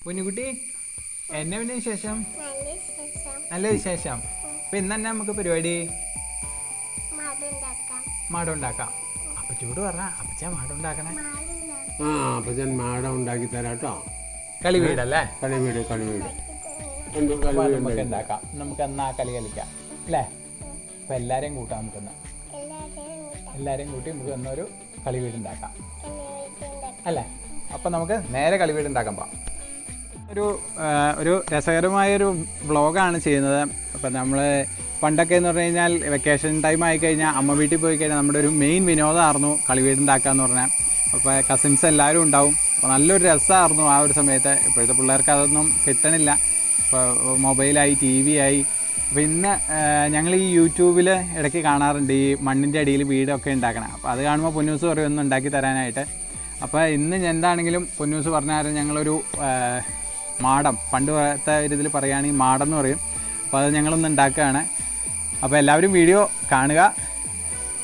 കുഞ്ഞുകുട്ടി എന്നെ പിന്നെ വിശേഷം? നല്ല വിശേഷം. അപ്പൊ ഇന്ന് തന്നെ നമുക്ക് പരിപാടി മാട ഉണ്ടാക്കാം. അപ്പച്ചൂട് പറഞ്ഞ അപ്പച്ച മാട ഉണ്ടാക്കണേ. അപ്പച്ചൻ മാട ഉണ്ടാക്കി തരാട്ടോ. കളിവീടല്ലേ? കളിവീട് നമുക്ക് ഉണ്ടാക്കാം. നമുക്ക് എന്നാ കളി കളിക്കാം അല്ലേ? അപ്പൊ എല്ലാരെയും കൂട്ടാം. നമുക്കെന്നാ എല്ലാരെയും കൂട്ടി നമുക്ക് എന്നൊരു കളിവീട് ഉണ്ടാക്കാം അല്ലേ? അപ്പൊ നമുക്ക് നേരെ കളിവീട് ഉണ്ടാക്കാൻ പോകാം. ഒരു രസകരമായൊരു വ്ളോഗാണ് ചെയ്യുന്നത്. അപ്പം നമ്മൾ പണ്ടൊക്കെ എന്ന് പറഞ്ഞു കഴിഞ്ഞാൽ വെക്കേഷൻ ടൈം ആയിക്കഴിഞ്ഞാൽ അമ്മ വീട്ടിൽ പോയി കഴിഞ്ഞാൽ നമ്മുടെ ഒരു മെയിൻ വിനോദമായിരുന്നു കളിവീടുണ്ടാക്കുക എന്ന് പറഞ്ഞാൽ. അപ്പോൾ കസിൻസ് എല്ലാവരും ഉണ്ടാവും. അപ്പോൾ നല്ലൊരു രസമായിരുന്നു ആ ഒരു സമയത്ത്. ഇപ്പോഴത്തെ പിള്ളേർക്ക് അതൊന്നും കിട്ടണില്ല. ഇപ്പോൾ മൊബൈലായി, ടി വി ആയി. അപ്പോൾ ഇന്ന് ഞങ്ങൾ ഈ യൂട്യൂബിൽ ഇടയ്ക്ക് കാണാറുണ്ട് ഈ മണ്ണിൻ്റെ അടിയിൽ വീടൊക്കെ ഉണ്ടാക്കണം. അപ്പോൾ അത് കാണുമ്പോൾ പൊന്നൂസ് പറയും ഒന്ന് ഉണ്ടാക്കി തരാനായിട്ട്. അപ്പോൾ ഇന്ന് എന്താണെങ്കിലും പൊന്നൂസ് പറഞ്ഞാൽ ഞങ്ങളൊരു മാടം, പണ്ട് പോലത്തെ ഒരു ഇതിൽ പറയുകയാണെങ്കിൽ മാടം എന്ന് പറയും. അപ്പോൾ അത് ഞങ്ങളൊന്ന് ഉണ്ടാക്കുകയാണ്. അപ്പോൾ എല്ലാവരും വീഡിയോ കാണുക,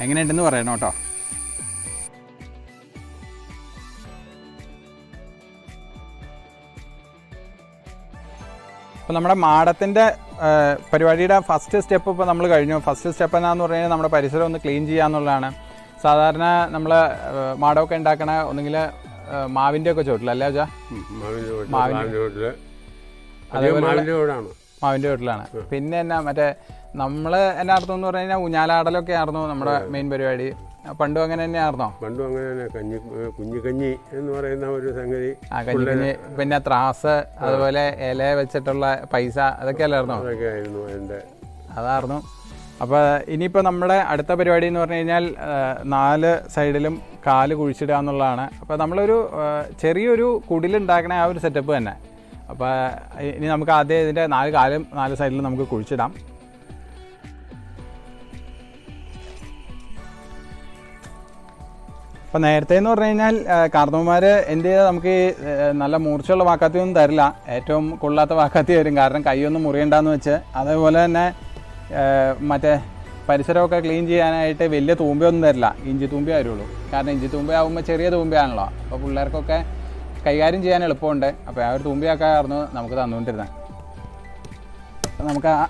എങ്ങനെയുണ്ടെന്ന് പറയണം കേട്ടോ. അപ്പോൾ നമ്മുടെ മാടത്തിൻ്റെ പരിപാടിയുടെ ഫസ്റ്റ് സ്റ്റെപ്പ് ഇപ്പോൾ നമ്മൾ കഴിഞ്ഞു. ഫസ്റ്റ് സ്റ്റെപ്പ് എന്നാന്ന് പറഞ്ഞു കഴിഞ്ഞാൽ നമ്മുടെ പരിസരം ഒന്ന് ക്ലീൻ ചെയ്യുക എന്നുള്ളതാണ്. സാധാരണ നമ്മൾ മാടമൊക്കെ ഉണ്ടാക്കണ ഒന്നുകിൽ മാവിൻ്റെ ഒക്കെ ചോട്ടിലല്ലേ വെച്ചാൽ മാവിൻ്റെ ചോട്ടിലാണ്. പിന്നെ എന്നാ മറ്റേ നമ്മൾ എന്നാ അർത്ഥം എന്ന് പറഞ്ഞു കഴിഞ്ഞാൽ ഊഞ്ഞാലാടലൊക്കെ ആയിരുന്നു നമ്മുടെ മെയിൻ പരിപാടി. പണ്ടും അങ്ങനെ തന്നെയായിരുന്നോ? പണ്ടും അങ്ങനെ തന്നെ. കുഞ്ഞിക്കഞ്ഞി എന്ന് പറയുന്ന ഒരു സംഗതി. കഞ്ഞിക്കഞ്ഞി, പിന്നെ ത്രാസ്, അതുപോലെ ഇല വെച്ചിട്ടുള്ള പൈസ, അതൊക്കെ അല്ലായിരുന്നോ? അതൊക്കെ ആയിരുന്നു എൻ്റെ. അതായിരുന്നു. അപ്പോൾ ഇനിയിപ്പോൾ നമ്മുടെ അടുത്ത പരിപാടി എന്ന് പറഞ്ഞു കഴിഞ്ഞാൽ 4 സൈഡിലും കാല് കുഴിച്ചിടുക എന്നുള്ളതാണ്. അപ്പോൾ നമ്മളൊരു ചെറിയൊരു കുടിലുണ്ടാക്കണ ആ ഒരു സെറ്റപ്പ് തന്നെ. അപ്പോൾ ഇനി നമുക്ക് ആദ്യം ഇതിൻ്റെ 4 കാലും 4 സൈഡിലും നമുക്ക് കുഴിച്ചിടാം. അപ്പോൾ നേരത്തെ എന്ന് പറഞ്ഞു കഴിഞ്ഞാൽ കാർന്നവന്മാർ എന്ത് ചെയ്താൽ നമുക്ക് നല്ല മൂർച്ചയുള്ള വാക്കാത്തിയൊന്നും തരില്ല. ഏറ്റവും കൊള്ളാത്ത വാക്കാത്തി വരും. കാരണം കൈയൊന്നും മുറിയണ്ടെന്ന് വെച്ച്. അതേപോലെ തന്നെ മറ്റേ പരിസരമൊക്കെ ക്ലീൻ ചെയ്യാനായിട്ട് വലിയ തൂമ്പയൊന്നും തരില്ല. ഇഞ്ചി തൂമ്പ വരുള്ളൂ. കാരണം ഇഞ്ചി തൂമ്പയാകുമ്പോൾ ചെറിയ തൂമ്പയാണല്ലോ. അപ്പോൾ പിള്ളേർക്കൊക്കെ കൈകാര്യം ചെയ്യാൻ എളുപ്പമുണ്ട്. അപ്പോൾ ആ ഒരു തൂമ്പയൊക്കെയായിരുന്നു നമുക്ക് തന്നുകൊണ്ടിരുന്നത്. നമുക്ക് ആ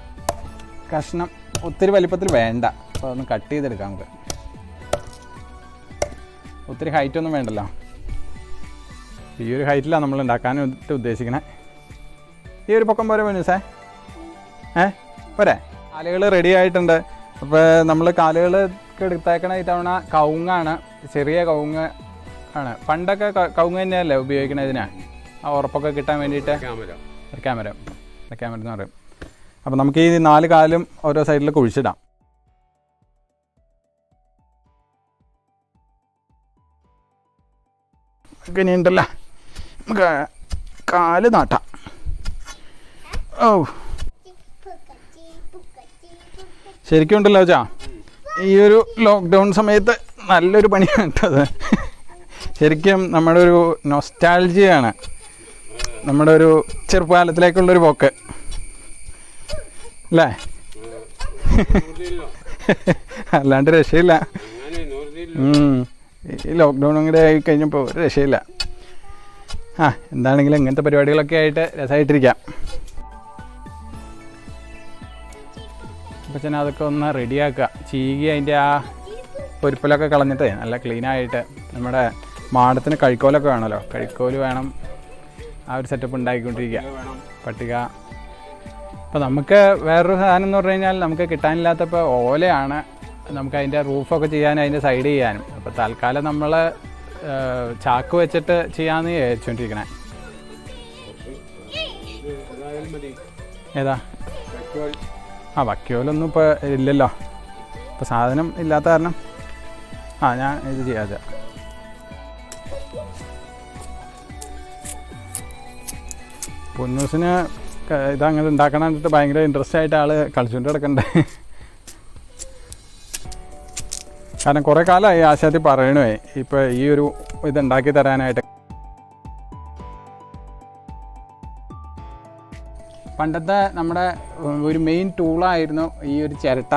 കഷ്ണം ഒത്തിരി വലിപ്പത്തിൽ വേണ്ട. അപ്പോൾ അതൊന്ന് കട്ട് ചെയ്തെടുക്കാം. നമുക്ക് ഒത്തിരി ഹൈറ്റൊന്നും വേണ്ടല്ലോ. ഈ ഒരു ഹൈറ്റിലാണ് നമ്മൾ ഉണ്ടാക്കാനായിട്ട് ഉദ്ദേശിക്കണേ. ഈ ഒരു പൊക്കം പോലെ പൊന്നൂസേ പോരെ? കാലുകൾ റെഡി ആയിട്ടുണ്ട്. അപ്പോൾ നമ്മൾ കാലുകളൊക്കെ എടുത്തേക്കണ ഇത്തവണ കവുങ്ങാണ്. ചെറിയ കവുങ്ങ് ആണ്. പണ്ടൊക്കെ കവുങ്ങ് തന്നെയല്ലേ ഉപയോഗിക്കണത് ഇതിന് ആ ഉറപ്പൊക്കെ കിട്ടാൻ വേണ്ടിയിട്ട്. ക്യാമറ എന്ന് പറയും. അപ്പോൾ നമുക്ക് ഈ 4 കാലും ഓരോ സൈഡിൽ കുഴിച്ചിടാം. ഇനിയുണ്ടല്ലോ നമുക്ക് കാല് നാട്ടാം. ഓ ശരിക്കും ഉണ്ടല്ലോ വെച്ചാ ഈ ഒരു ലോക്ക്ഡൗൺ സമയത്ത് നല്ലൊരു പണിയാണ് കേട്ടത്. ശരിക്കും നമ്മുടെ ഒരു നൊസ്റ്റാൾജിയാണ്. നമ്മുടെ ഒരു ചെറുപ്പകാലത്തിലേക്കുള്ളൊരു പോക്ക് അല്ലേ? അല്ലാണ്ട് രക്ഷയില്ല. ഈ ലോക്ക്ഡൗൺ അങ്ങനെ ആയി കഴിഞ്ഞപ്പോൾ ഒരു രക്ഷയില്ല. എന്താണെങ്കിലും ഇങ്ങനത്തെ പരിപാടികളൊക്കെ ആയിട്ട് രസമായിട്ടിരിക്കാം. അപ്പം അതൊക്കെ ഒന്ന് റെഡിയാക്കുക. ചീകി അതിൻ്റെ ആ പൊരിപ്പലൊക്കെ കളഞ്ഞിട്ട് നല്ല ക്ലീനായിട്ട്. നമ്മുടെ മാടത്തിന് കഴിക്കോലൊക്കെ വേണമല്ലോ. കഴിക്കോല് വേണം. ആ ഒരു സെറ്റപ്പ് ഉണ്ടാക്കിക്കൊണ്ടിരിക്കുക. പട്ടിക. അപ്പോൾ നമുക്ക് വേറൊരു സാധനം എന്ന് പറഞ്ഞു കഴിഞ്ഞാൽ നമുക്ക് കിട്ടാനില്ലാത്തപ്പോൾ ഓലയാണ്. നമുക്ക് അതിൻ്റെ റൂഫൊക്കെ ചെയ്യാനും അതിൻ്റെ സൈഡ് ചെയ്യാനും. അപ്പോൾ തൽക്കാലം നമ്മൾ ചാക്ക് വെച്ചിട്ട് ചെയ്യാമെന്ന് വിചാരിച്ചുകൊണ്ടിരിക്കണേ. ഏതാ? വക്യോലൊന്നും ഇപ്പോൾ ഇല്ലല്ലോ. ഇപ്പോൾ സാധനം ഇല്ലാത്ത കാരണം ഞാൻ ഇത് ചെയ്യാതെ. പൊന്നൂസിന് ഇതങ്ങനെ ഉണ്ടാക്കണമെന്നിട്ട് ഭയങ്കര ഇൻട്രസ്റ്റ് ആയിട്ട് ആൾ കളിച്ചുകൊണ്ട് കിടക്കണ്ടേ. കാരണം കുറേ കാലമായി ആശാത്തി പറയണേ ഇപ്പോൾ ഈ ഒരു ഇതുണ്ടാക്കി തരാനായിട്ട്. പണ്ടത്തെ നമ്മുടെ ഒരു മെയിൻ ടൂളായിരുന്നു ഈ ഒരു ചിരട്ട.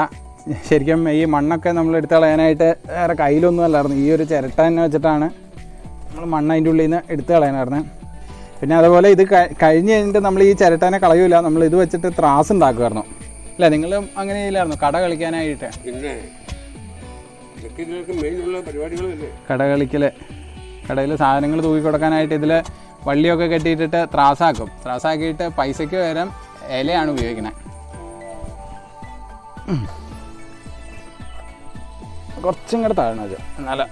ശരിക്കും ഈ മണ്ണൊക്കെ നമ്മൾ എടുത്ത് കളയാനായിട്ട് വേറെ കയ്യിലൊന്നും അല്ലായിരുന്നു. ഈ ഒരു ചിരട്ട തന്നെ വെച്ചിട്ടാണ് നമ്മൾ മണ്ണ് അതിൻ്റെ ഉള്ളിൽ നിന്ന് എടുത്ത് കളയാനായിരുന്നു. പിന്നെ അതുപോലെ ഇത് കഴിഞ്ഞ് കഴിഞ്ഞിട്ട് നമ്മൾ ഈ ചിരട്ടനെ കളയൂല, നമ്മൾ ഇത് വെച്ചിട്ട് ത്രാസ് ഉണ്ടാക്കുമായിരുന്നു അല്ലേ? നിങ്ങളും അങ്ങനെ ചെയ്യില്ലായിരുന്നു കട കളിക്കാനായിട്ട്? കട കളിക്കല്, കടയിൽ സാധനങ്ങൾ തൂക്കി കൊടുക്കാനായിട്ട് ഇതിൽ വള്ളിയൊക്കെ കെട്ടിയിട്ടിട്ട് ത്രാസാക്കും. ത്രാസാക്കിയിട്ട് പൈസയ്ക്ക് പകരം ഇലയാണ് ഉപയോഗിക്കണേ. കുറച്ചും കൂടെ താഴണം അത്, നല്ല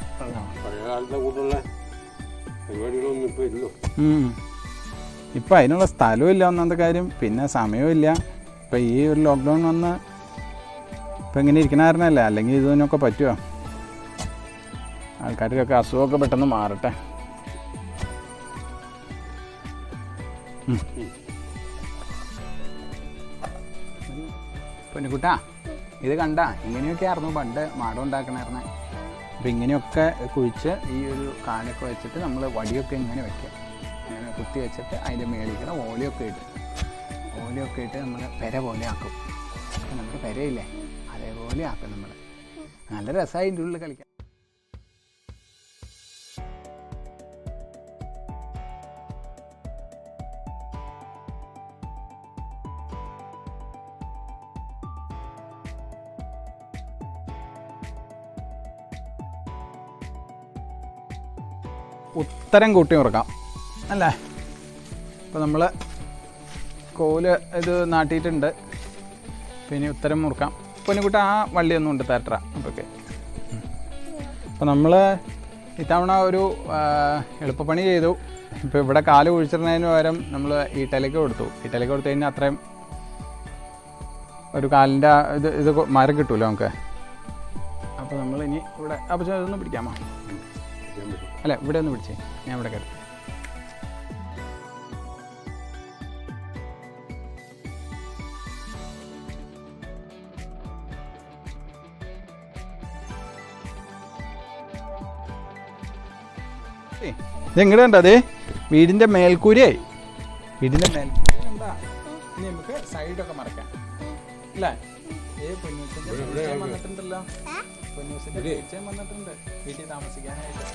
ഇപ്പം അതിനുള്ള സ്ഥലവും ഇല്ല ഒന്നാമത്തെ കാര്യം, പിന്നെ സമയവും ഇല്ല. ഇപ്പം ഈ ഒരു ലോക്ക്ഡൗൺ വന്ന് ഇപ്പം ഇങ്ങനെ ഇരിക്കണ കാരണമല്ലേ, അല്ലെങ്കിൽ ഇതിനൊക്കെ പറ്റുമോ? ആൾക്കാർക്കൊക്കെ അസുഖമൊക്കെ പെട്ടെന്ന് മാറട്ടെ. പൊന്നുകുട്ടാ, ഇത് കണ്ട ഇങ്ങനെയൊക്കെ ആയിരുന്നു പണ്ട് മാടം ഉണ്ടാക്കണായിരുന്നേ. അപ്പം ഇങ്ങനെയൊക്കെ കുഴിച്ച് ഈ ഒരു കാലൊക്കെ വെച്ചിട്ട് നമ്മൾ വടിയൊക്കെ ഇങ്ങനെ വെക്കുക, ഇങ്ങനെ കുത്തി വെച്ചിട്ട് അതിൻ്റെ മേളിൽ ഓലയൊക്കെ ഇട്ട് നമ്മൾ പെര പോലെ ആക്കും. അപ്പം നമ്മുടെ പെരയില്ലേ അതേപോലെ ആക്കും നമ്മൾ. നല്ല രസമായി ഇതിൻ്റെ ഉള്ളിൽ കളിക്കാം. ഉത്തരം കൂട്ടി മുറുക്കാം അല്ലേ? ഇപ്പോൾ നമ്മൾ കോല് ഇത് നാട്ടിയിട്ടുണ്ട്, പിന്നെ ഉത്തരം മുറുക്കാം. പൊന്നുകുട്ട ആ വള്ളിയൊന്നും ഉണ്ട് തരട്ട. ഓക്കെ, അപ്പോൾ നമ്മൾ ഇത്തവണ ഒരു എളുപ്പപ്പണി ചെയ്തു. ഇപ്പോൾ ഇവിടെ കാല് കുഴിച്ചിടുന്നതിന് പകരം നമ്മൾ ഈട്ടലേക്ക് കൊടുത്തു. ഈട്ടലേക്ക് കൊടുത്തു കഴിഞ്ഞാൽ അത്രയും ഒരു കാലിൻ്റെ ഇത് മരം കിട്ടുമല്ലോ നമുക്ക്. അപ്പോൾ നമ്മൾ ഇനി ഇവിടെ അപ്പോൾ ഇതൊന്നും പിടിക്കാമോ? അല്ല, ഇവിടെ ഒന്ന് പിടിച്ചേ, ഞാൻ ഇവിടെ കയറി. ഇതെങ്ങടെ കണ്ട? അതെ വീടിൻ്റെ മേൽക്കൂരയായി. വീടിൻ്റെ മേൽക്കൂര കണ്ടാ? ഇനി നമുക്ക് സൈഡൊക്കെ മറക്കാം അല്ലേ? പൊന്നൂസിൻ്റെ വന്നിട്ടുണ്ടല്ലോ, പൊന്നൂസിൻ്റെ തീർച്ചയായും വന്നിട്ടുണ്ട് വീട്ടിൽ താമസിക്കാനായിട്ട്.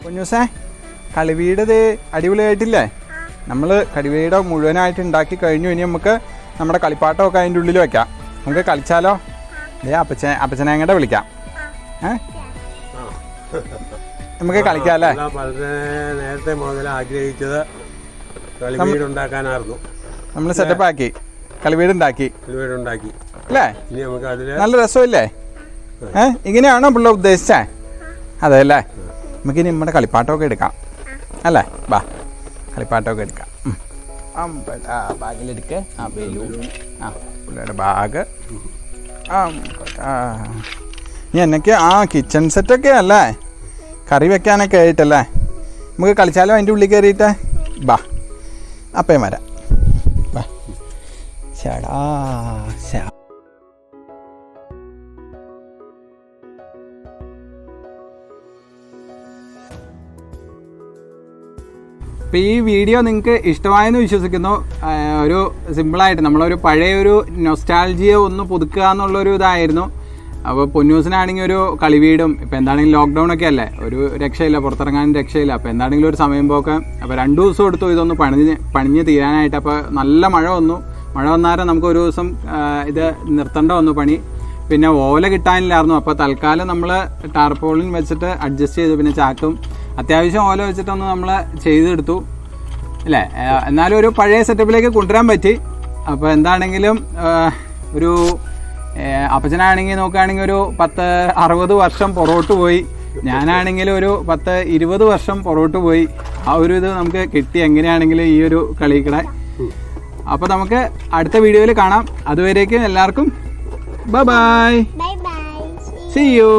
പൊന്നൂസേ, കളിവീട് ഇത് അടിപൊളിയായിട്ടില്ലേ? നമ്മൾ കളിവീട് മുഴുവനായിട്ട് ഉണ്ടാക്കി കഴിഞ്ഞു. ഇനി നമുക്ക് നമ്മുടെ കളിപ്പാട്ടമൊക്കെ അതിൻ്റെ ഉള്ളിൽ വെക്കാം. നമുക്ക് കളിച്ചാലോ? അപ്പച്ചനങ്ങടെ വിളിക്കാം. നമുക്ക് കളിക്കാം അല്ലേ? നേരത്തെ മുതൽ ആഗ്രഹിച്ചത് കളിവീട് ഉണ്ടാക്കാനായിരുന്നു. നമ്മൾ സെറ്റപ്പ് ആക്കി കളിവീടുണ്ടാക്കി അല്ലേ? ഇനി നമുക്ക് അതിൽ നല്ല രസമില്ലേ? ഇങ്ങനെയാണോ പിള്ള ഉദ്ദേശിച്ചേ? അതെ അല്ലേ? നമുക്കിനി നമ്മുടെ കളിപ്പാട്ടമൊക്കെ എടുക്കാം അല്ലേ? ബാ, കളിപ്പാട്ടമൊക്കെ എടുക്കാം. ബാഗിലെടുക്ക്. ആ ബലൂൺ, ആ പിള്ളേരുടെ ബാഗ്. ഇനി എന്നൊക്കെ കിച്ചൺ സെറ്റൊക്കെ അല്ലേ? കറി വെക്കാനൊക്കെ ആയിട്ടല്ലേ? നമുക്ക് കളിച്ചാലോ അതിൻ്റെ ഉള്ളിൽ കയറിയിട്ട്? ബാ, അപ്പം വരാം. ബാ, ചേടാ ശാ. അപ്പോൾ ഈ വീഡിയോ നിങ്ങൾക്ക് ഇഷ്ടമായെന്ന് വിശ്വസിക്കുന്നു. ഒരു സിമ്പിളായിട്ട് നമ്മളൊരു പഴയൊരു നൊസ്റ്റാൾജിയ ഒന്ന് പുതുക്കുക എന്നുള്ളൊരു ഇതായിരുന്നു. അപ്പോൾ പൊന്നൂസിനാണെങ്കിൽ ഒരു കളിവീടും ഇപ്പം എന്താണെങ്കിലും ലോക്ക്ഡൗൺ ഒക്കെ അല്ലേ, ഒരു രക്ഷയില്ല, പുറത്തിറങ്ങാനും രക്ഷയില്ല. അപ്പോൾ എന്താണെങ്കിലും ഒരു സമയം പോക്ക്. അപ്പോൾ 2 ദിവസം എടുത്തു ഇതൊന്ന് പണിഞ്ഞ് തീരാനായിട്ട്. അപ്പോൾ നല്ല മഴ വന്നു. മഴ വന്നാലും നമുക്ക് ഒരു ദിവസം ഇത് നിർത്തേണ്ട വന്നു പണി. പിന്നെ ഓല കിട്ടാനില്ലായിരുന്നു. അപ്പോൾ തൽക്കാലം നമ്മൾ ടാർപോളിൻ വെച്ചിട്ട് അഡ്ജസ്റ്റ് ചെയ്തു. പിന്നെ ചാക്കും അത്യാവശ്യം ഓല വെച്ചിട്ടൊന്ന് നമ്മൾ ചെയ്തെടുത്തു അല്ലേ. എന്നാലും ഒരു പഴയ സെറ്റപ്പിലേക്ക് കൊണ്ടുവരാൻ പറ്റി. അപ്പോൾ എന്താണെങ്കിലും ഒരു അപ്പച്ചനാണെങ്കിൽ നോക്കുകയാണെങ്കിൽ ഒരു 10-60 വർഷം പുറകോട്ട് പോയി. ഞാനാണെങ്കിലും ഒരു 10-20 വർഷം പുറകോട്ട് പോയി. ആ ഒരു ഇത് നമുക്ക് കിട്ടി എങ്ങനെയാണെങ്കിലും ഈ ഒരു കളിക്കടെ. അപ്പോൾ നമുക്ക് അടുത്ത വീഡിയോയിൽ കാണാം. അതുവരേക്കും എല്ലാവർക്കും ബൈ ബൈ, സീ യു.